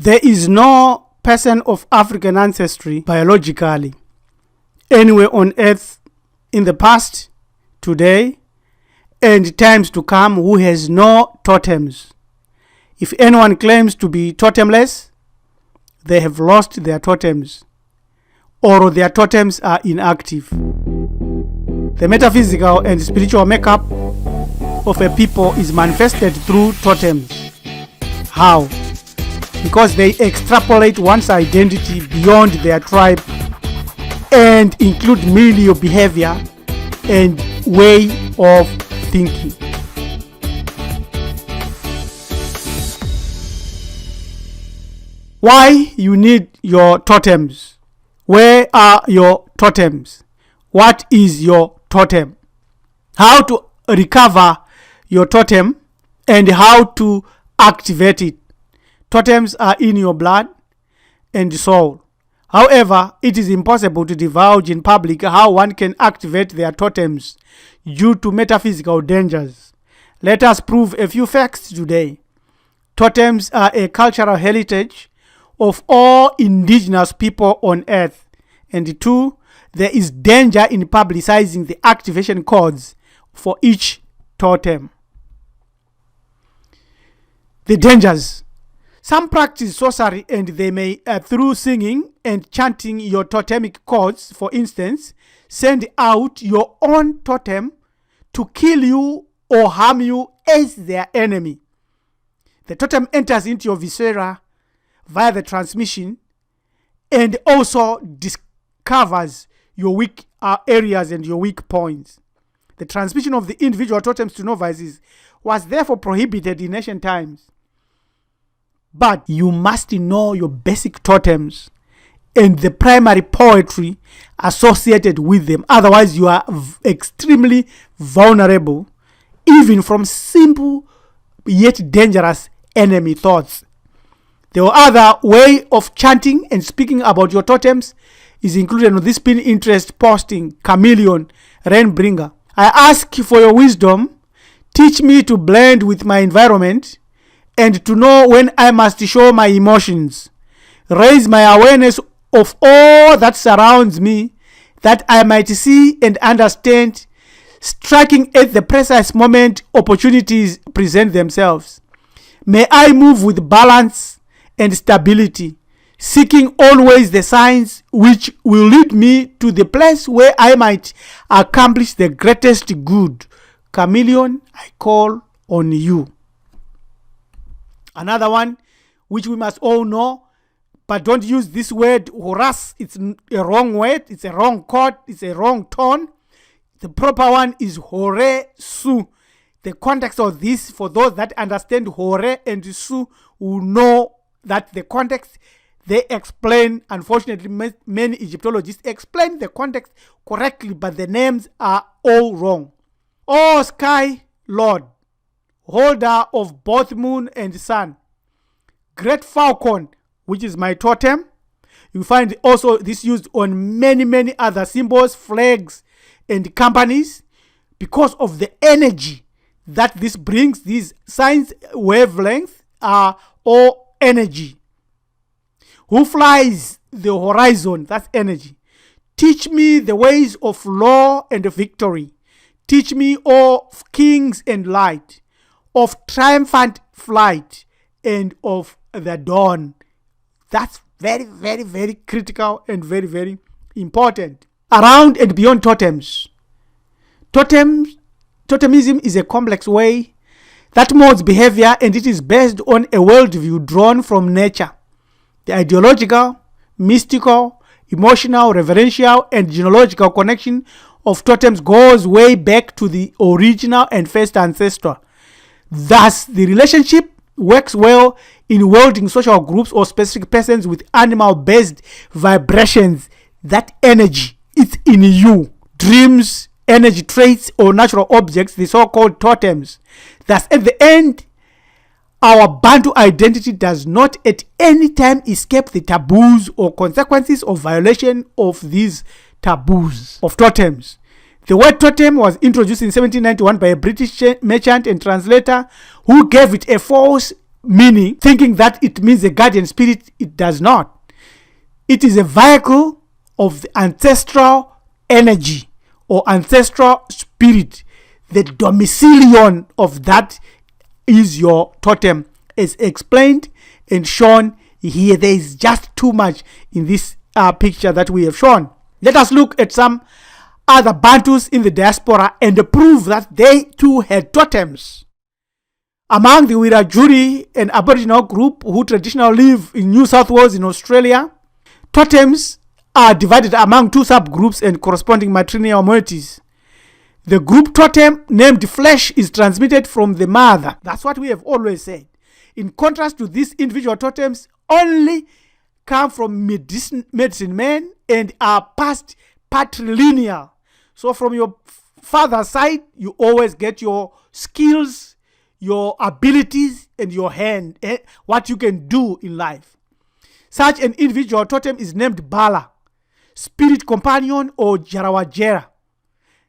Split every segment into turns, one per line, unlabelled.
There is no person of African ancestry biologically anywhere on earth in the past, today, and times to come who has no totems. If anyone claims to be totemless, they have lost their totems, or their totems are inactive. The metaphysical and spiritual makeup of a people is manifested through totems. How? Because they extrapolate one's identity beyond their tribe and include milieu behavior and way of thinking. Why you need your totems? Where are your totems? What is your totem? How to recover your totem and how to activate it. Totems are in your blood and soul. However, it is impossible to divulge in public how one can activate their totems due to metaphysical dangers. Let us prove a few facts today. Totems are a cultural heritage of all indigenous people on earth. And two, there is danger in publicizing the activation codes for each totem. The dangers. Some practice sorcery and they may, through singing and chanting your totemic codes, for instance, send out your own totem to kill you or harm you as their enemy. The totem enters into your viscera via the transmission and also discovers your weak areas and your weak points. The transmission of the individual totems to novices was therefore prohibited in ancient times. But you must know your basic totems and the primary poetry associated with them. Otherwise, you are extremely vulnerable, even from simple yet dangerous enemy thoughts. The other way of chanting and speaking about your totems is included on this pin interest posting, Chameleon Rainbringer. I ask for your wisdom. Teach me to blend with my environment and to know when I must show my emotions. Raise my awareness of all that surrounds me, that I might see and understand, striking at the precise moment opportunities present themselves. May I move with balance and stability, seeking always the signs which will lead me to the place where I might accomplish the greatest good. Chameleon, I call on you. Another one, which we must all know, but don't use this word harass. It's a wrong word. It's a wrong chord. It's a wrong tone. The proper one is hore su. The context of this, for those that understand hore and su, will know that the context they explain. Unfortunately, many Egyptologists explain the context correctly, but the names are all wrong. Oh, Sky Lord, holder of both moon and sun, great falcon, which is my totem. You find also this used on many other symbols, flags, and companies because of the energy that this brings. These signs wavelengths are all energy. Who flies the horizon? That's energy. Teach me the ways of law and victory. Teach me, O kings and light, of triumphant flight and of the dawn. That's very critical and very important. Around and beyond totems. Totemism is a complex way that molds behavior, and it is based on a worldview drawn from nature. The ideological, mystical, emotional, reverential, and genealogical connection of totems goes way back to the original and first ancestor. Thus, the relationship works well in welding social groups or specific persons with animal-based vibrations. That energy is in you. Dreams, energy traits, or natural objects, the so-called totems. Thus, at the end, our Bantu identity does not at any time escape the taboos or consequences of violation of these taboos of totems. The word totem was introduced in 1791 by a British merchant and translator who gave it a false meaning, thinking that it means a guardian spirit. It does not. It is a vehicle of the ancestral energy or ancestral spirit. The domicilion of that is your totem, as explained and shown here. There is just too much in this picture that we have shown. Let us look at some other Bantus in the diaspora and prove that they too had totems. Among the Wiradjuri, an Aboriginal group who traditionally live in New South Wales in Australia, totems are divided among two subgroups and corresponding matrilineal moieties. The group totem named flesh is transmitted from the mother. That's what we have always said. In contrast to these individual totems, only come from medicine men and are passed patrilineal. So from your father's side, you always get your skills, your abilities, and your hand, what you can do in life. Such an individual totem is named Bala, spirit companion, or Jarawajera,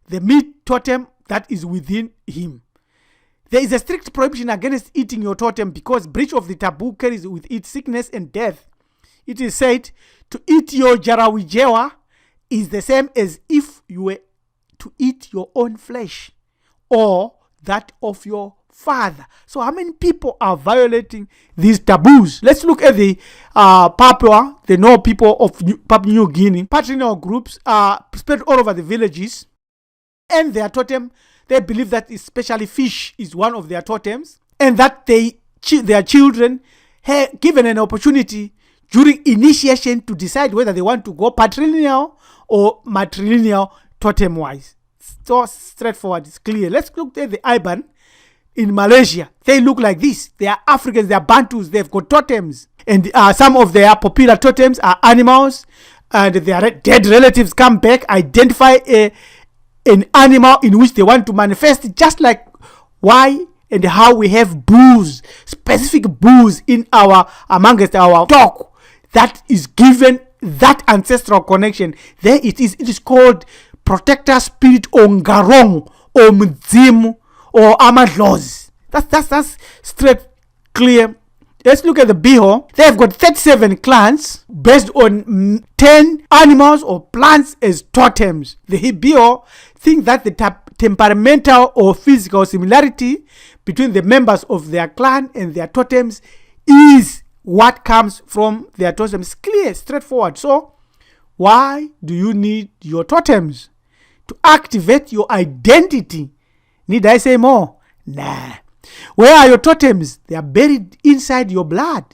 the meat totem that is within him. There is a strict prohibition against eating your totem because breach of the taboo carries with it sickness and death. It is said to eat your Jarawijewa is the same as if you were to eat your own flesh or that of your father. So how many people are violating these taboos? Let's look at the Papua, the No people of Papua New Guinea. Patrilineal groups are spread all over the villages, and their totem, they believe that especially fish is one of their totems, and that their children have given an opportunity during initiation to decide whether they want to go patrilineal or matrilineal totem-wise. So straightforward, it's clear. Let's look at the Iban in Malaysia. They look like this. They are Africans, they are Bantus, they've got totems. And some of their popular totems are animals, and their dead relatives come back, identify an animal in which they want to manifest, just like why and how we have bulls, specific bulls in amongst our stock that is given that ancestral connection. There it is called protector spirit or Ngarong or Mzimu or Amadloz. That's straight clear. Let's look at the Biho. They've got 37 clans based on 10 animals or plants as totems. The Biho think that the temperamental or physical similarity between the members of their clan and their totems is what comes from their totems. Clear, straightforward. So, why do you need your totems? To activate your identity. Need I say more? Nah. Where are your totems? They are buried inside your blood.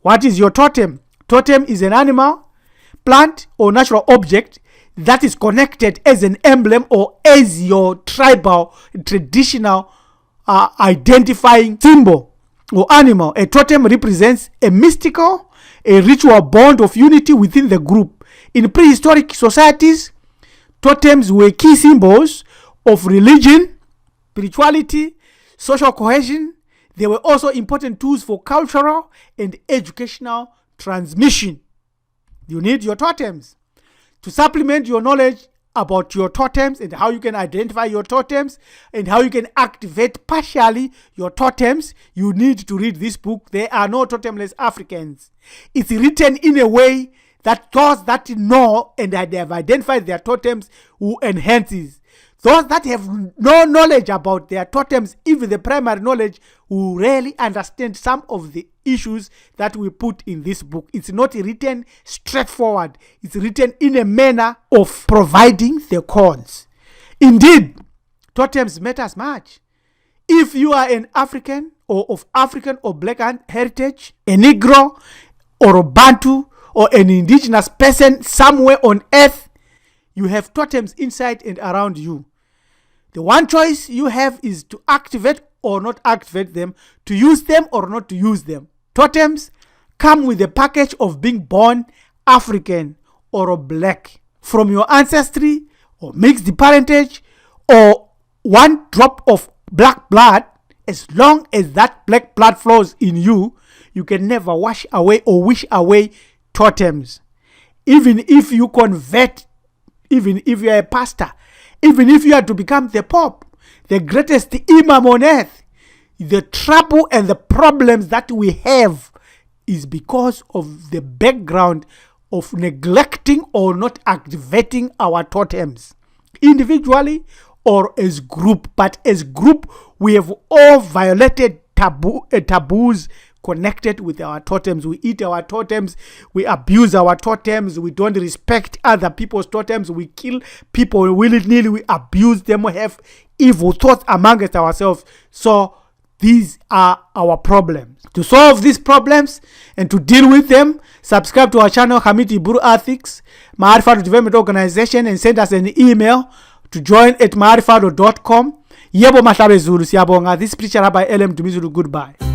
What is your totem? Totem is an animal, plant, or natural object that is connected as an emblem or as your tribal, traditional identifying symbol or animal. A totem represents a mystical, a ritual bond of unity within the group. In prehistoric societies, totems were key symbols of religion, spirituality, social cohesion. They were also important tools for cultural and educational transmission. You need your totems. To supplement your knowledge about your totems and how you can identify your totems and how you can activate partially your totems, you need to read this book, There Are No Totemless Africans. It's written in a way that those that know and that they have identified their totems will enhance it. Those that have no knowledge about their totems, even the primary knowledge, will really understand some of the issues that we put in this book. It's not written straightforward. It's written in a manner of providing the cause. Indeed, totems matters much. If you are an African or of African or black heritage, a Negro or a Bantu or an indigenous person somewhere on earth, you have totems inside and around you. The one choice you have is to activate or not activate them, to use them or not to use them. Totems come with a package of being born African or black, from your ancestry or mixed parentage or one drop of black blood. As long as that black blood flows in you, you can never wash away or wish away totems. Even if you convert, even if you are a pastor, even if you are to become the Pope, the greatest imam on earth, the trouble and the problems that we have is because of the background of neglecting or not activating our totems, individually or as group. But as group, we have all violated taboos connected with our totems. We eat our totems, we abuse our totems, we don't respect other people's totems, we kill people willy-nilly, we abuse them, we have evil thoughts amongst ourselves. So these are our problems. To solve these problems and to deal with them, subscribe to our channel, Hamiti Buru Ethics, Maarifado Development Organization, and send us an email to join@maarifado.com. Yebo Mahlabe Zulu siyabonga. This preacher Rabbi LM Dumizulu, goodbye.